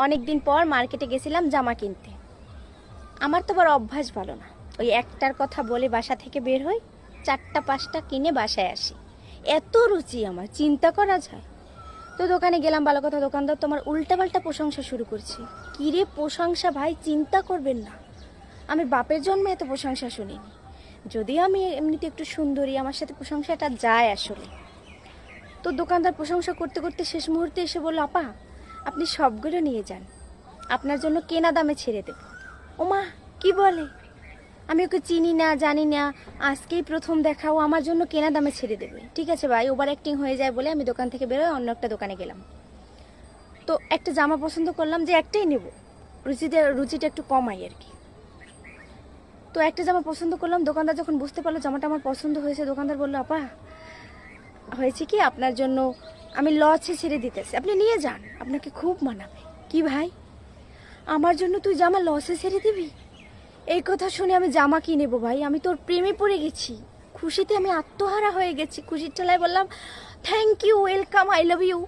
অনেক দিন পর মার্কেটে গেছিলাম জামা কিনতে। আমার তো বড় অভ্যাস ভালো না, ওই একটার কথা বলে বাসা থেকে বের হই, 4টা 5টা কিনে বাসায় আসি। এত রুচি আমার, চিন্তা করা যায়? তো দোকানে গেলাম, ভালো কথা, দোকানদার তোমার উল্টাপাল্টা প্রশংসা শুরু করছে। কিরে প্রশংসা ভাই, চিন্তা করবেন না, আমি বাপের জন্মে এত প্রশংসা শুনিনি। যদিও আমি এমনিতে একটু সুন্দরী, আমার সাথে প্রশংসাটা যায় আসলে। তো দোকানদার প্রশংসা করতে করতে শেষ মুহূর্তে এসে বলল, আপা আপনি সবগুলো নিয়ে যান, আপনার জন্য কেনা দামে ছেড়ে দেব। ওমা, কি বলে? আমি ওকে চিনি না, জানি না, আজকেই প্রথম দেখা, ও আমার জন্য কেনা দামে ছেড়ে দেবে। ঠিক আছে ভাই, ওভার অ্যাক্টিং হয়ে যায় বলে আমি দোকান থেকে বেরোয় অন্য একটা দোকানে গেলাম। তো একটা জামা পছন্দ করলাম যে একটাই নেব, রুচিটা একটু কমাই আর কি। তো একটা জামা পছন্দ করলাম, দোকানদার যখন বুঝতে পারলো জামাটা আমার পছন্দ হয়েছে, দোকানদার বললো, আপা হয়েছে কি, আপনার জন্য আমি লসে ছেড়ে দিতেছি, আপনি নিয়ে যান, আপনাকে খুব মানাবে। কি ভাই, আমার জন্য তুই জামা লসে ছেড়ে দিবি? এই কথা শুনে আমি জামা কি নেবো ভাই, আমি তোর প্রেমে পড়ে গেছি। খুশিতে আমি আত্মহারা হয়ে গেছি, খুশির ঠেলায় বললাম, thank you, welcome, I love you.